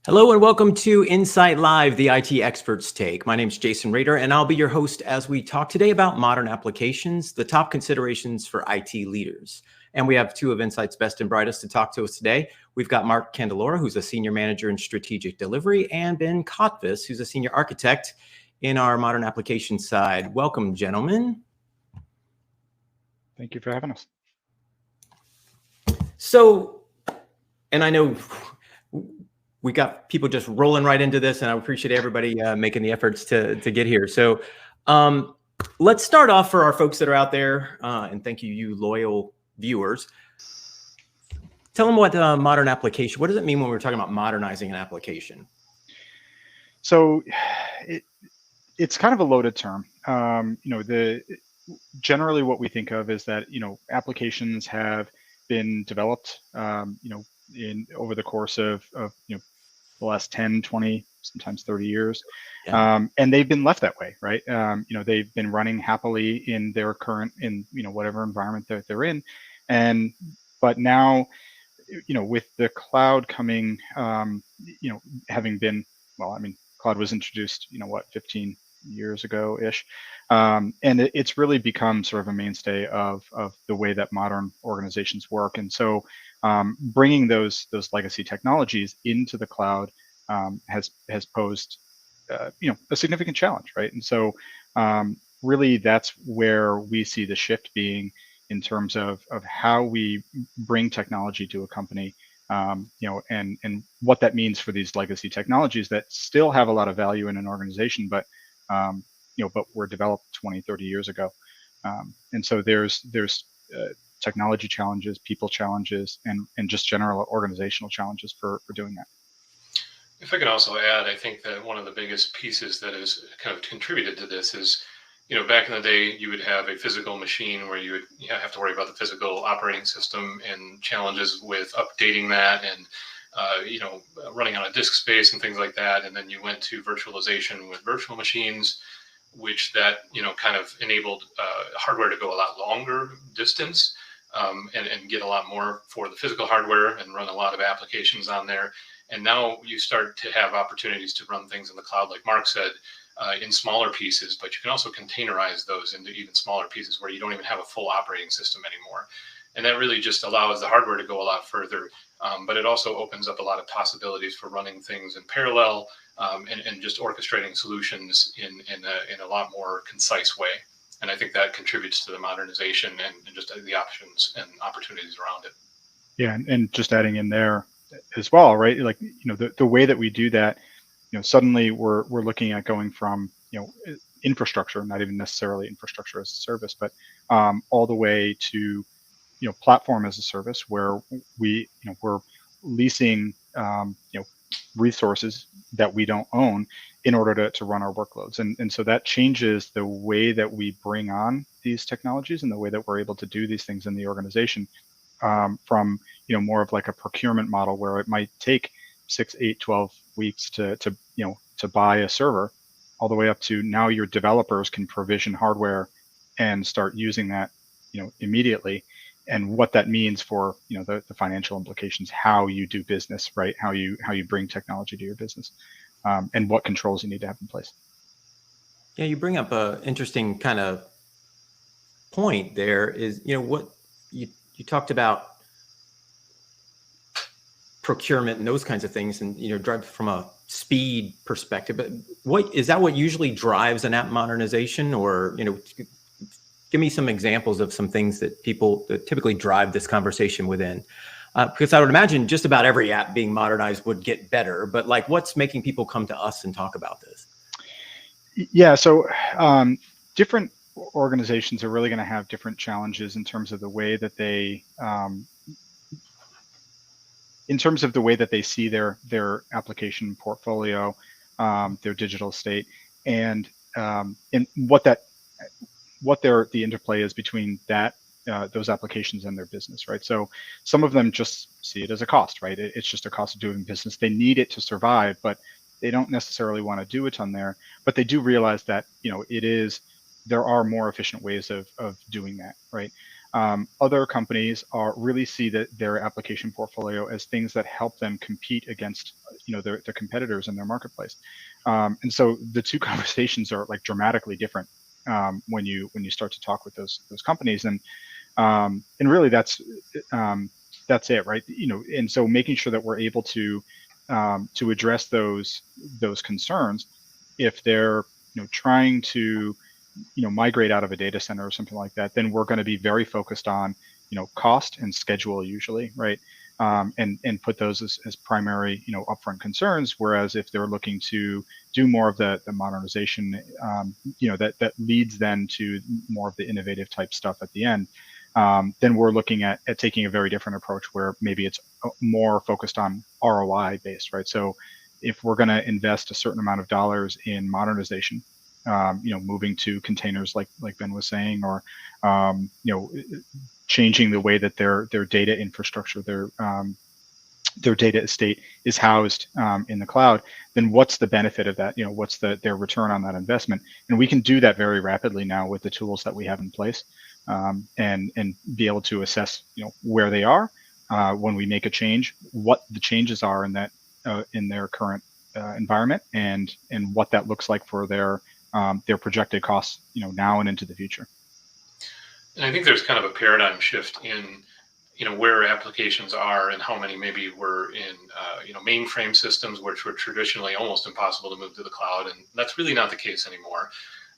Hello and welcome to Insight Live, the IT Experts Take. My name is Jason Rader, and I'll be your host as we talk today about modern applications, the top considerations for IT leaders. And we have two of Insight's best and brightest to talk to us today. We've got Mark Candelora, who's a Senior Manager in Strategic Delivery, and Ben Kotvis, who's a Senior Architect in our modern application side. Welcome, gentlemen. Thank you for having us. So, and I know we got people just rolling right into this, and I appreciate everybody making the efforts to get here. So let's start off for our folks that are out there, and thank you, you loyal viewers. Tell them what modern application, what does it mean when we're talking about modernizing an application? So it's kind of a loaded term. Generally what we think of is that, applications have been developed, over the course of the last 10, 20, sometimes 30 years. Yeah. And they've been left that way, right? They've been running happily in their current, whatever environment that they're in. But now, with the cloud coming, having been, cloud was introduced, 15 years ago-ish. And it's really become sort of a mainstay of the way that modern organizations work. And so bringing those legacy technologies into the cloud has posed, a significant challenge, right? And so really that's where we see the shift being in terms of how we bring technology to a company, and what that means for these legacy technologies that still have a lot of value in an organization, but were developed 20, 30 years ago. And so there's technology challenges, people challenges, and just general organizational challenges for doing that. If I could also add, I think that one of the biggest pieces that has kind of contributed to this is, back in the day, you would have a physical machine where you would have to worry about the physical operating system and challenges with updating that and, running on a disk space and things like that. And then you went to virtualization with virtual machines, which that, kind of enabled hardware to go a lot longer distance, and get a lot more for the physical hardware and run a lot of applications on there. And now you start to have opportunities to run things in the cloud, like Mark said, in smaller pieces, but you can also containerize those into even smaller pieces where you don't even have a full operating system anymore. And that really just allows the hardware to go a lot further. But it also opens up a lot of possibilities for running things in parallel, and just orchestrating solutions in a lot more concise way. And I think that contributes to the modernization and just the options and opportunities around it. Yeah, and just adding in there as well, right? Like, the way that we do that, suddenly we're looking at going from, infrastructure, not even necessarily infrastructure as a service, but all the way to, platform as a service, where we're leasing, resources that we don't own in order to run our workloads. And so that changes the way that we bring on these technologies and the way that we're able to do these things in the organization, from, more of like a procurement model where it might take 6, 8, 12 weeks to buy a server, all the way up to now your developers can provision hardware and start using that, immediately. And what that means for, the financial implications, how you do business, right? How you bring technology to your business, and what controls you need to have in place. Yeah, you bring up an interesting kind of point there is, what you talked about procurement and those kinds of things, and drive from a speed perspective. But what usually drives an app modernization? Or give me some examples of some things that typically drive this conversation within, because I would imagine just about every app being modernized would get better. But like, what's making people come to us and talk about this? Yeah, so different organizations are really going to have different challenges in terms of the way that they see their application portfolio, their digital state, and what the interplay is between that, those applications and their business, right? So some of them just see it as a cost, right? It's just a cost of doing business. They need it to survive, but they don't necessarily want to do a ton there. But they do realize that there are more efficient ways of doing that, right? Other companies really see their application portfolio as things that help them compete against, their competitors in their marketplace. And so the two conversations are like dramatically different when you start to talk with those companies, and really that's it, right? And so making sure that we're able to address those concerns if they're trying to migrate out of a data center or something like that, then we're going to be very focused on cost and schedule usually, right? And put those as primary upfront concerns. Whereas if they're looking to do more of the modernization, that leads then to more of the innovative type stuff at the end. Then we're looking at taking a very different approach where maybe it's more focused on ROI based, right? So if we're going to invest a certain amount of dollars in modernization, moving to containers like Ben was saying, or changing the way that their data infrastructure, their data estate is housed in the cloud, then what's the benefit of that? What's their return on that investment? And we can do that very rapidly now with the tools that we have in place, and be able to assess where they are when we make a change, what the changes are in that in their current environment, and what that looks like for their projected costs, now and into the future. And I think there's kind of a paradigm shift in, where applications are and how many maybe were in, mainframe systems, which were traditionally almost impossible to move to the cloud. And that's really not the case anymore.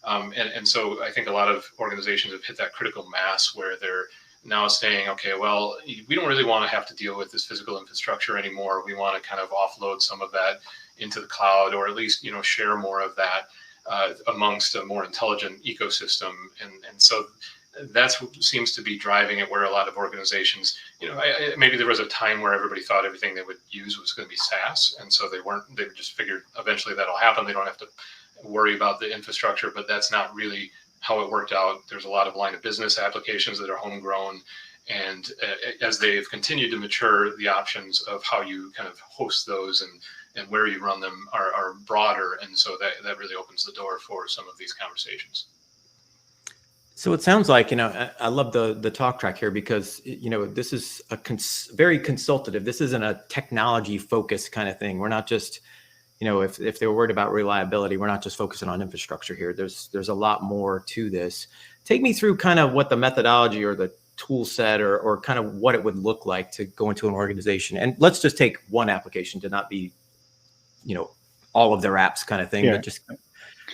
And so I think a lot of organizations have hit that critical mass where they're now saying, okay, well, we don't really want to have to deal with this physical infrastructure anymore. We want to kind of offload some of that into the cloud, or at least, share more of that amongst a more intelligent ecosystem. And so that's what seems to be driving it, where a lot of organizations, maybe there was a time where everybody thought everything they would use was going to be SaaS. And so they just figured eventually that'll happen. They don't have to worry about the infrastructure, but that's not really how it worked out. There's a lot of line of business applications that are homegrown. And as they've continued to mature, the options of how you kind of host those and where you run them are broader. And so that really opens the door for some of these conversations. So it sounds like, I love the talk track here, because, this is a very consultative. This isn't a technology focused kind of thing. We're not just, if they were worried about reliability, we're not just focusing on infrastructure here. There's a lot more to this. Take me through kind of what the methodology or the tool set or kind of what it would look like to go into an organization. And let's just take one application, to not be, all of their apps kind of thing, but just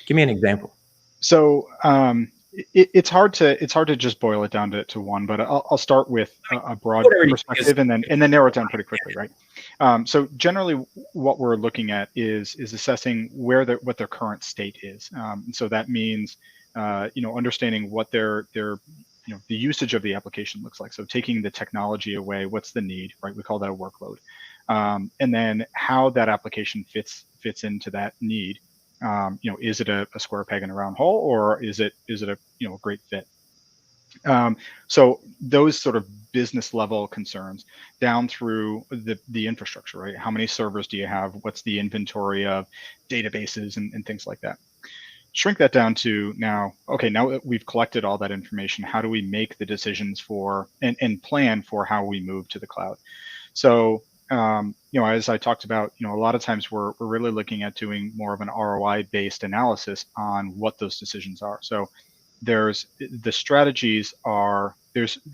give me an example. So, it's hard to just boil it down to one, but I'll start with a broad perspective and then narrow it down pretty quickly, right? So generally, what we're looking at is assessing what their current state is. And so that means understanding what their the usage of the application looks like. So taking the technology away, what's the need, right? We call that a workload, and then how that application fits into that need. Is it a square peg in a round hole, or is it a great fit? So those sort of business level concerns down through the infrastructure, right? How many servers do you have? What's the inventory of databases and things like that? Shrink that down to now that we've collected all that information, how do we make the decisions for and plan for how we move to the cloud? So as I talked about, a lot of times we're really looking at doing more of an ROI based analysis on what those decisions are. So there's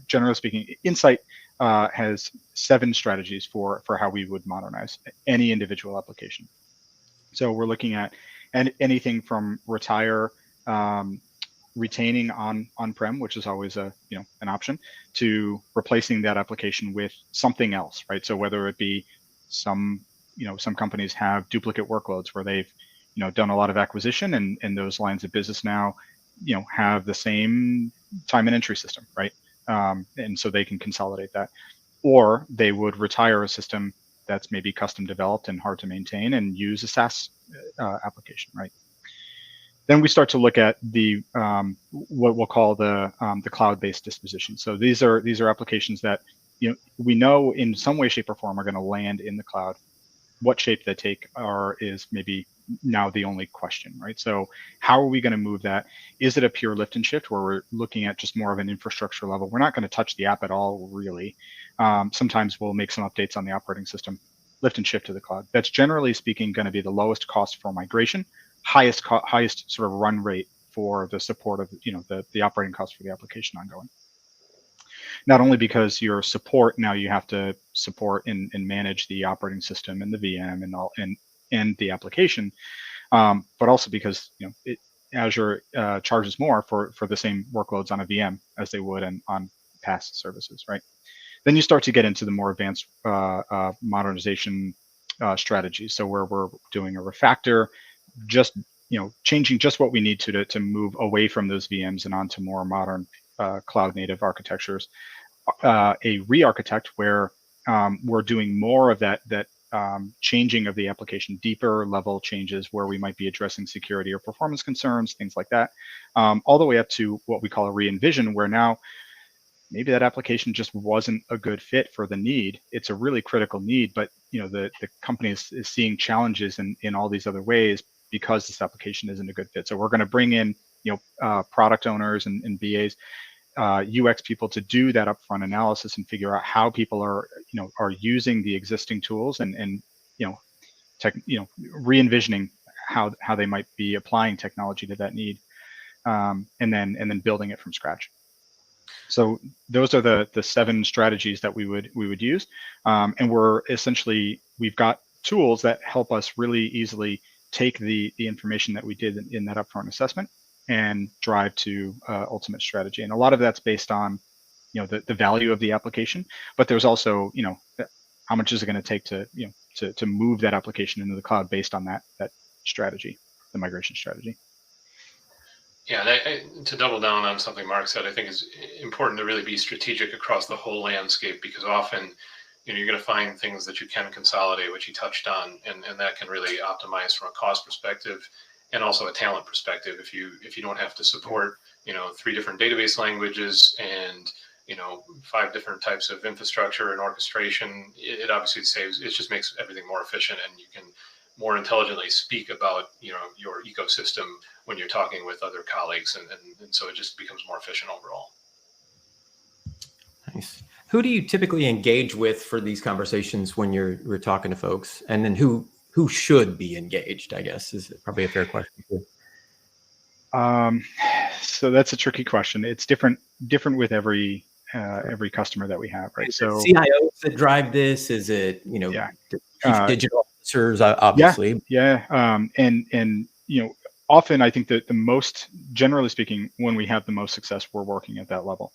generally speaking, Insight has 7 strategies for how we would modernize any individual application. So we're looking at anything from retaining on-prem, which is always an option, to replacing that application with something else, right? So whether it be some companies have duplicate workloads where they've done a lot of acquisition, and those lines of business now have the same time and entry system, right? And so they can consolidate that, or they would retire a system that's maybe custom developed and hard to maintain and use a SaaS application, right? Then we start to look at the what we'll call the cloud-based disposition. So these are applications that we know in some way, shape, or form are going to land in the cloud. what shape they take is maybe now the only question, right? So how are we going to move that? Is it a pure lift and shift where we're looking at just more of an infrastructure level? We're not going to touch the app at all, really. Sometimes we'll make some updates on the operating system, lift and shift to the cloud. That's generally speaking going to be the lowest cost for migration, highest sort of run rate for the support of the operating cost for the application ongoing. Not only because your support now you have to support and manage the operating system and the VM and the application, but also because Azure charges more for the same workloads on a VM as they would on past services, right? Then you start to get into the more advanced modernization strategies. So where we're doing a refactor, just changing just what we need to move away from those VMs and onto more modern cloud native architectures. A re-architect where we're doing more of that changing of the application, deeper level changes where we might be addressing security or performance concerns, things like that, all the way up to what we call a re-envision, where now maybe that application just wasn't a good fit for the need. It's a really critical need, but the company is seeing challenges in all these other ways because this application isn't a good fit. So we're going to bring in product owners and BAs, UX people to do that upfront analysis and figure out how people are using the existing tools and re-envisioning how they might be applying technology to that need, and then building it from scratch. So those are the 7 strategies that we would use, and we've got tools that help us really easily take the information that we did in that upfront assessment and drive to ultimate strategy. And a lot of that's based on the value of the application, but there's also how much is it going to take to move that application into the cloud based on that strategy, the migration strategy. Yeah, and to double down on something Mark said, I think is important to really be strategic across the whole landscape, because often you're going to find things that you can consolidate, which you touched on, and that can really optimize from a cost perspective and also a talent perspective. If you don't have to support 3 different database languages and 5 different types of infrastructure and orchestration, it obviously it just makes everything more efficient, and you can more intelligently speak about your ecosystem when you're talking with other colleagues, and so it just becomes more efficient overall. Nice. Who do you typically engage with for these conversations when we're talking to folks, and then who should be engaged, I guess, is probably a fair question too. So that's a tricky question. It's different with every customer that we have, right? So CIOs that drive this, is it chief digital officers, obviously? Yeah. And often I think that the most, generally speaking, when we have the most success, we're working at that level.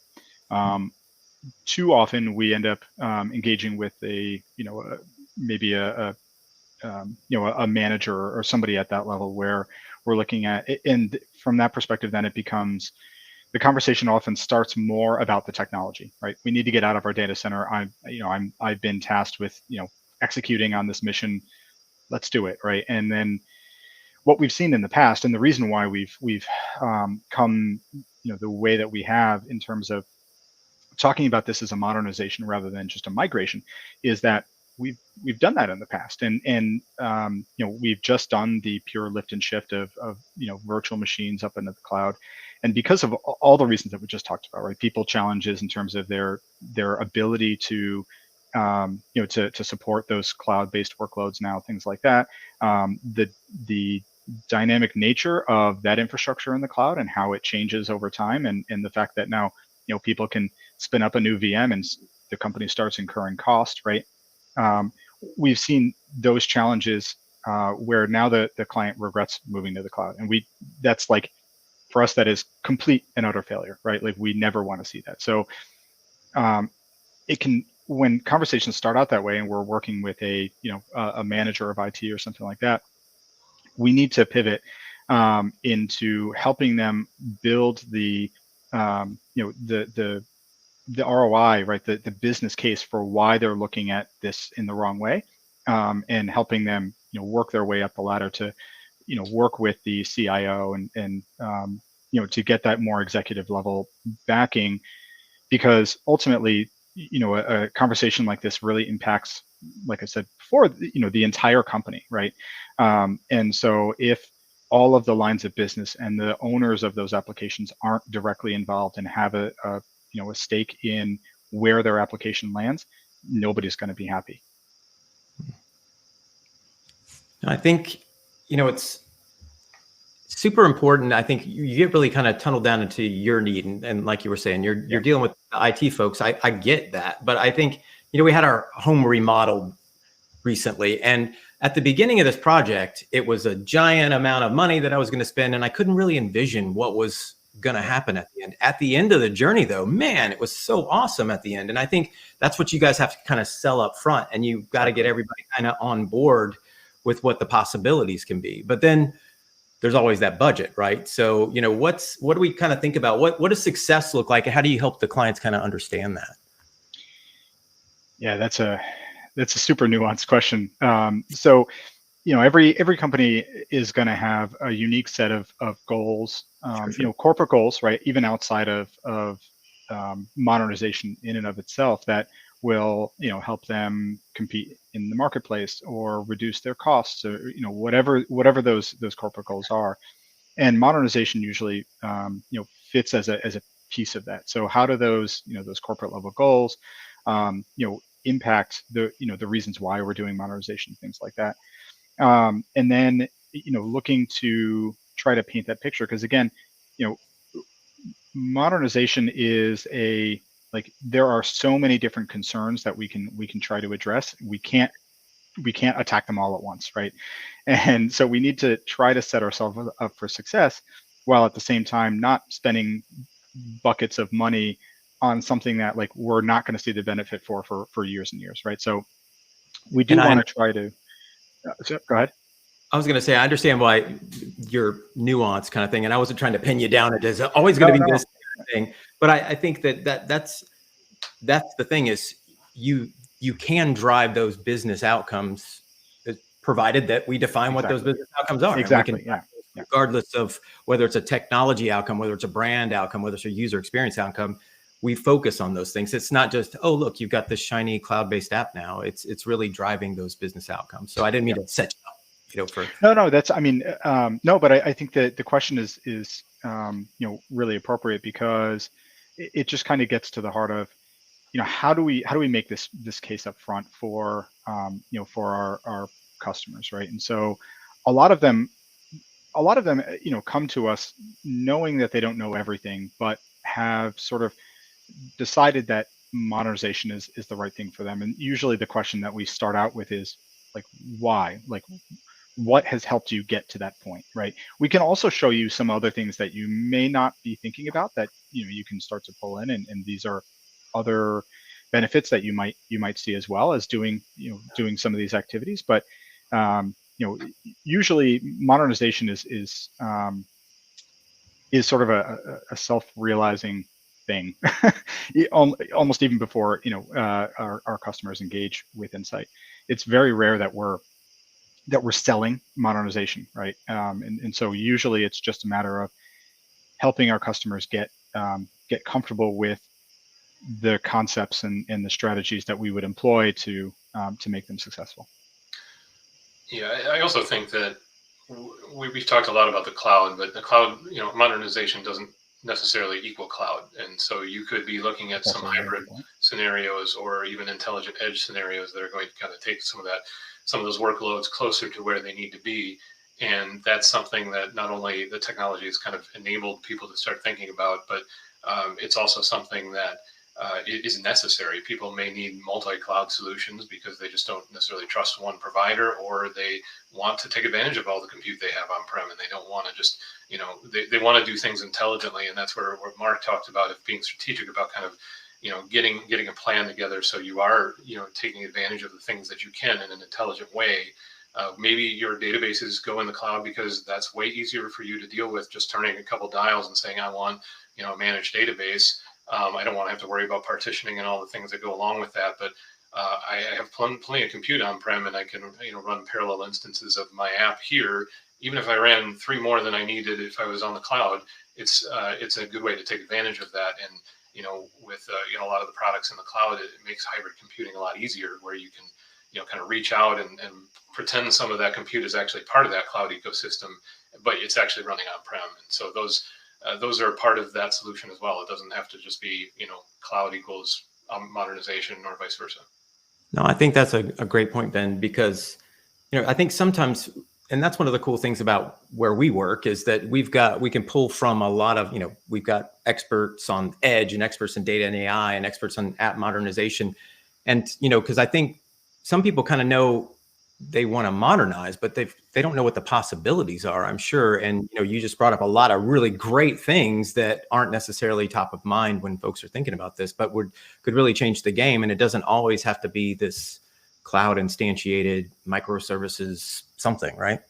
Too often we end up engaging with maybe a manager or somebody at that level where we're looking at it, and from that perspective, then it becomes, the conversation often starts more about the technology, right? We need to get out of our data center. I've been tasked with executing on this mission. Let's do it, right? And then what we've seen in the past, and the reason why we've come the way that we have in terms of talking about this as a modernization rather than just a migration, is that we've done that in the past, and we've just done the pure lift and shift of virtual machines up into the cloud, and because of all the reasons that we just talked about, right? People challenges in terms of their ability to to support those cloud-based workloads now, things like that. The dynamic nature of that infrastructure in the cloud and how it changes over time, and the fact that now people can spin up a new VM and the company starts incurring cost, right? We've seen those challenges where now the client regrets moving to the cloud, and that's like, for us, that is complete and utter failure, right? Like, we never want to see that. So it can, when conversations start out that way and we're working with a manager of IT or something like that, we need to pivot into helping them build the ROI, right? The business case for why they're looking at this in the wrong way, and helping them work their way up the ladder to work with the CIO and to get that more executive level backing, because ultimately a conversation like this really impacts like I said before, the entire company, right? And so if all of the lines of business and the owners of those applications aren't directly involved and have a stake in where their application lands, nobody's going to be happy. I think, it's super important. I think you get really kind of tunneled down into your need. And like you were saying, you're dealing with the IT folks. I get that. But I think, we had our home remodeled recently. And at the beginning of this project, it was a giant amount of money that I was going to spend. And I couldn't really envision what was going to happen at the end. At the end of the journey, though, man, it was so awesome at the end. And I think that's what you guys have to kind of sell up front. And you've got to get everybody kind of on board with what the possibilities can be. But then there's always that budget, right? So, what do we kind of think about? What does success look like? And how do you help the clients kind of understand that? Yeah, that's a super nuanced question. So, every company is going to have a unique set of goals, Sure. corporate goals, right? Even outside of modernization in and of itself, that will, help them compete in the marketplace or reduce their costs, or whatever those corporate goals are. And modernization usually, fits as a piece of that. So how do those corporate level goals, impact the reasons why we're doing modernization, things like that. And then, looking to try to paint that picture, because again, modernization is there are so many different concerns that we can try to address. We can't attack them all at once, right? And so we need to try to set ourselves up for success, while at the same time not spending buckets of money on something that we're not going to see the benefit for years and years, right? So we do want to try to. Go ahead. I was going to say, I understand why your nuance kind of thing, and I wasn't trying to pin you down. It is always going to be this thing, but I think that's the thing is you can drive those business outcomes, provided that we define what those business outcomes are. Exactly. And regardless of whether it's a technology outcome, whether it's a brand outcome, whether it's a user experience outcome, we focus on those things. It's not just, oh, look, you've got this shiny cloud-based app now. It's really driving those business outcomes. So I didn't mean to set you up. No, that's, no, but I think that the question is really appropriate, because it just kind of gets to the heart of, how do we make this case up front for, for our customers, right? And so a lot of them, come to us knowing that they don't know everything, but have sort of decided that modernization is the right thing for them. And usually the question that we start out with is why? What has helped you get to that point, right? We can also show you some other things that you may not be thinking about that you can start to pull in, and these are other benefits that you might see as well as doing some of these activities. But usually modernization is sort of a self-realizing thing, almost even before our customers engage with Insight. It's very rare that we're selling modernization, right? And so usually it's just a matter of helping our customers get comfortable with the concepts and the strategies that we would employ to make them successful. Yeah, I also think that we've talked a lot about the cloud, but the cloud, modernization doesn't necessarily equal cloud. And so you could be looking at some hybrid scenarios or even intelligent edge scenarios that are going to kind of take some of those workloads closer to where they need to be. And that's something that not only the technology has kind of enabled people to start thinking about, but it's also something that is necessary. People may need multi-cloud solutions because they just don't necessarily trust one provider, or they want to take advantage of all the compute they have on-prem, and they don't want to just, they want to do things intelligently. And that's where Mark talked about it being strategic about kind of, getting a plan together, so you are, taking advantage of the things that you can in an intelligent way. Maybe your databases go in the cloud because that's way easier for you to deal with, just turning a couple dials and saying, I want, a managed database. I don't want to have to worry about partitioning and all the things that go along with that. But I have plenty of compute on-prem, and I can, run parallel instances of my app here. Even if I ran 3 more than I needed if I was on the cloud, it's a good way to take advantage of that. And with a lot of the products in the cloud, it makes hybrid computing a lot easier, where you can kind of reach out and pretend some of that compute is actually part of that cloud ecosystem, but it's actually running on-prem. And so those are part of that solution as well. It doesn't have to just be, cloud equals modernization or vice versa. No, I think that's a great point, Ben, because, I think sometimes, and that's one of the cool things about where we work, is that we can pull from a lot of, we've got experts on edge and experts in data and AI and experts on app modernization. And, because I think some people kind of know they want to modernize, but they don't know what the possibilities are, I'm sure. And, you just brought up a lot of really great things that aren't necessarily top of mind when folks are thinking about this, but could really change the game. And it doesn't always have to be this cloud instantiated microservices something, right?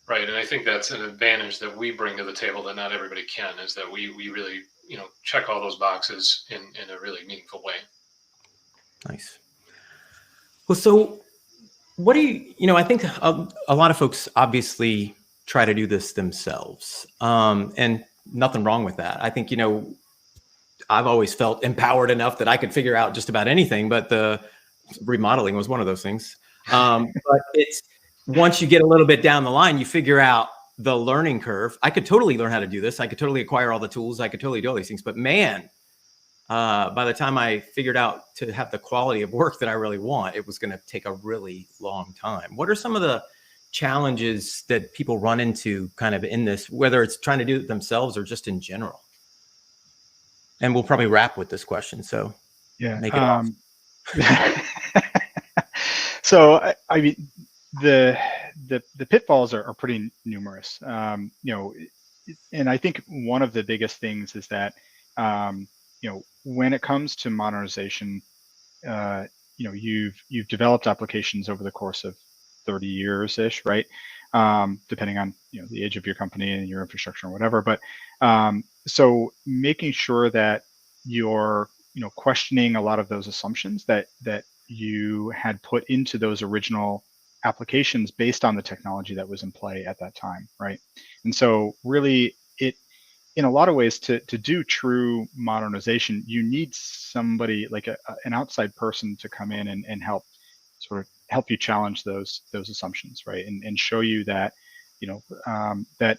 Right. And I think that's an advantage that we bring to the table that not everybody can, is that we really, check all those boxes in a really meaningful way. Nice. Well, so what do I think a lot of folks obviously try to do this themselves. And nothing wrong with that. I think, I've always felt empowered enough that I could figure out just about anything, but the remodeling was one of those things. But it's once you get a little bit down the line, you figure out the learning curve. I could totally learn how to do this. I could totally acquire all the tools. I could totally do all these things. But man, by the time I figured out to have the quality of work that I really want, it was going to take a really long time. What are some of the challenges that people run into kind of in this, whether it's trying to do it themselves or just in general? And we'll probably wrap with this question. So yeah, make it awesome. So I mean, the pitfalls are pretty numerous. And I think one of the biggest things is that when it comes to modernization, you've developed applications over the course of 30 years ish, right? Depending on the age of your company and your infrastructure and whatever. But so making sure that you're questioning a lot of those assumptions that you had put into those original applications based on the technology that was in play at that time, right? And so really, in a lot of ways, to do true modernization, you need somebody like an outside person to come in and help you challenge those assumptions, right? And show you that that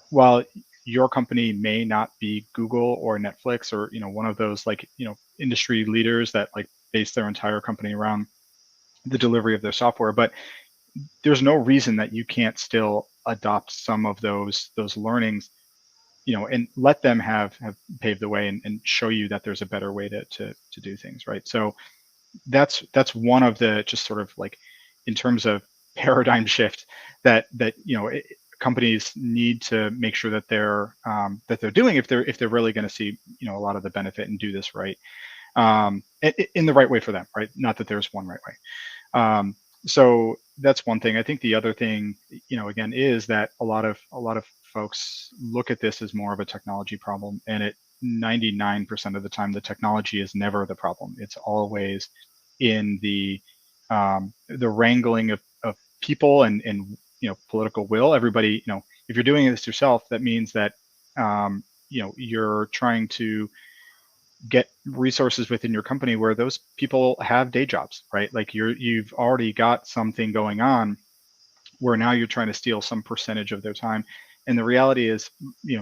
while your company may not be Google or Netflix or one of those industry leaders that base their entire company around the delivery of their software, but there's no reason that you can't still adopt some of those learnings, and let them have paved the way and show you that there's a better way to do things, right? So that's one of the just sort of in terms of paradigm shift that companies need to make sure that they're doing if they're really going to see a lot of the benefit and do this right, in the right way for them, right? Not that there's one right way. So that's one thing. I think the other thing, again, is that a lot of folks look at this as more of a technology problem, and 99% of the time the technology is never the problem. It's always in the wrangling of people and political will. Everybody, if you're doing this yourself, that means that you're trying to get resources within your company where those people have day jobs, right? Like you've already got something going on where now you're trying to steal some percentage of their time. And the reality is,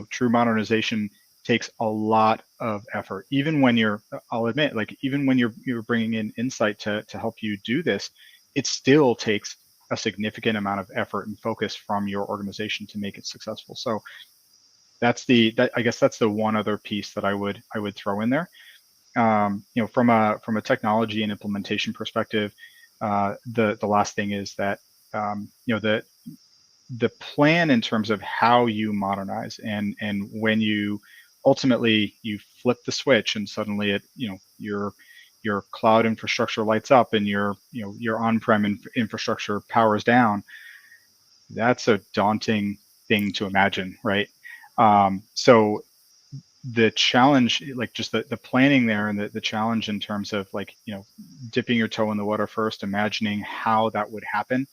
true modernization takes a lot of effort. Even when I'll admit, even when you're bringing in insight to help you do this, it still takes a significant amount of effort and focus from your organization to make it successful. So I guess that's the one other piece that I would throw in there. From a technology and implementation perspective, the last thing is that the plan in terms of how you modernize and when you ultimately you flip the switch and suddenly your cloud infrastructure lights up and your on-prem infrastructure powers down. That's a daunting thing to imagine, right? So the challenge, just the planning there, and the challenge in terms of dipping your toe in the water first, imagining how that would happen,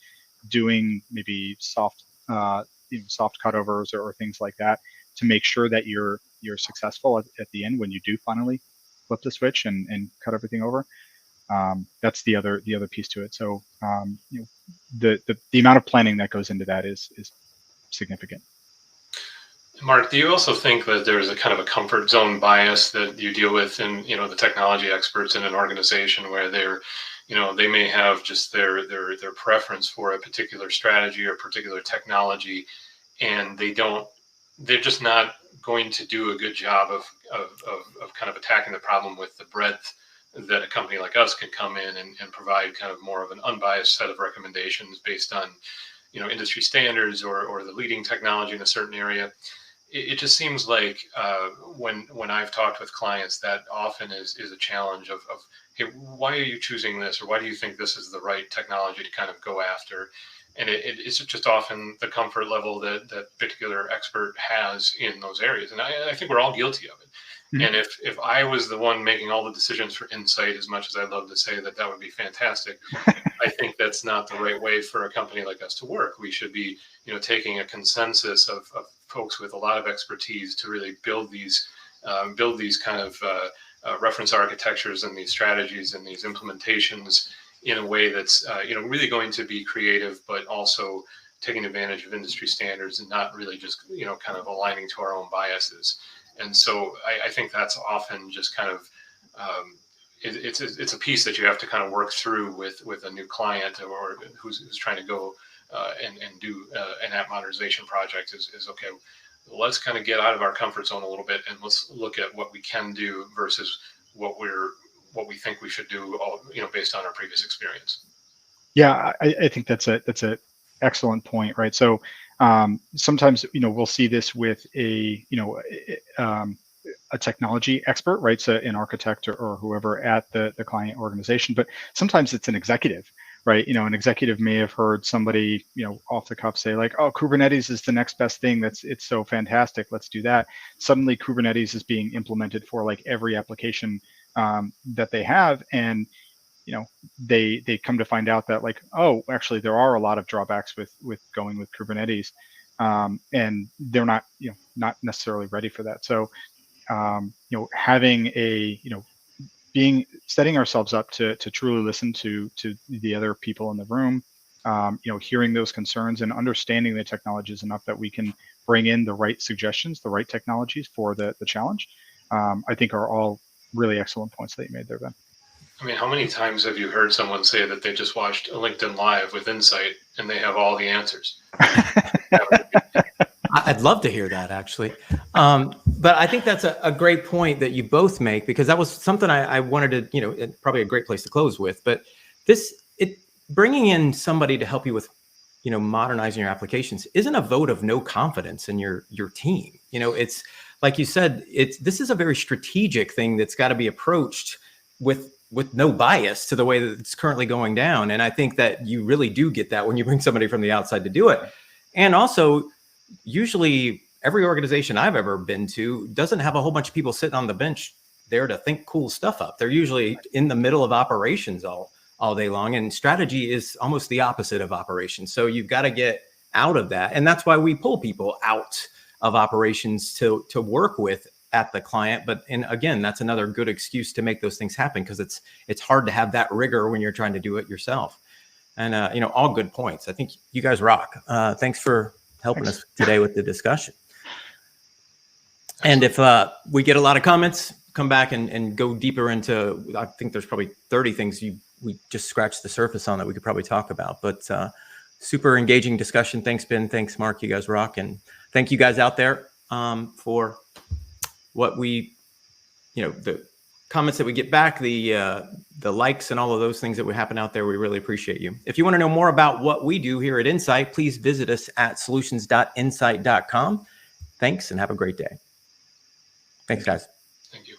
doing maybe soft cutovers or things like that to make sure that you're successful at the end when you do finally flip the switch and cut everything over. That's the other piece to it. So the amount of planning that goes into that is significant. Mark, do you also think that there's a kind of a comfort zone bias that you deal with in, the technology experts in an organization where they may have just their preference for a particular strategy or particular technology, and they're just not going to do a good job of kind of attacking the problem with the breadth that a company like us can come in and provide kind of more of an unbiased set of recommendations based on, industry standards or the leading technology in a certain area. It just seems like when I've talked with clients, that often is a challenge of, hey, why are you choosing this, or why do you think this is the right technology to kind of go after? And it's just often the comfort level that particular expert has in those areas. And I think we're all guilty of it. Mm-hmm. And if I was the one making all the decisions for Insight, as much as I'd love to say that would be fantastic, I think that's not the right way for a company like us to work. We should be, taking a consensus of folks with a lot of expertise to really build these kind of reference architectures and these strategies and these implementations in a way that's really going to be creative, but also taking advantage of industry standards and not really just kind of aligning to our own biases. And so I think that's often just kind of it's a piece that you have to kind of work through with a new client or who's trying to go and do an app modernization project. Is okay. Let's kind of get out of our comfort zone a little bit and let's look at what we can do versus what we think we should do, all based on our previous experience. Yeah, I think that's a excellent point, right? So sometimes we'll see this with a technology expert, right? So an architect or whoever at the client organization, but sometimes it's an executive, right? An executive may have heard somebody off the cuff say like, "Oh, Kubernetes is the next best thing. It's so fantastic. Let's do that." Suddenly, Kubernetes is being implemented for like every application that they have, and they come to find out that like, oh, actually there are a lot of drawbacks with going with Kubernetes, and they're not necessarily ready for that. So having a setting ourselves up to truly listen to the other people in the room, hearing those concerns and understanding the technologies enough that we can bring in the right suggestions, the right technologies for the challenge, I think are all really excellent points that you made there, Ben. I mean, how many times have you heard someone say that they just watched a LinkedIn Live with Insight and they have all the answers? I'd love to hear that, actually. But I think that's a great point that you both make, because that was something I wanted to, probably a great place to close with. But bringing in somebody to help you with, modernizing your applications isn't a vote of no confidence in your team. It's like you said, this is a very strategic thing that's got to be approached with no bias to the way that it's currently going down. And I think that you really do get that when you bring somebody from the outside to do it. And also, usually every organization I've ever been to doesn't have a whole bunch of people sitting on the bench there to think cool stuff up. They're usually in the middle of operations all day long. And strategy is almost the opposite of operations. So you've got to get out of that. And that's why we pull people out of operations to work with at the client. But again, that's another good excuse to make those things happen, because it's hard to have that rigor when you're trying to do it yourself. And all good points. I think you guys rock. Thanks for helping us today with the discussion. And if we get a lot of comments, come back and go deeper into, I think there's probably 30 things we just scratched the surface on that we could probably talk about. But super engaging discussion. Thanks, Ben. Thanks, Mark. You guys rock. And thank you guys out there for what the comments that we get back, the likes and all of those things that would happen out there. We really appreciate you. If you want to know more about what we do here at Insight, please visit us at solutions.insight.com. Thanks, and have a great day. Thanks, guys. Thank you.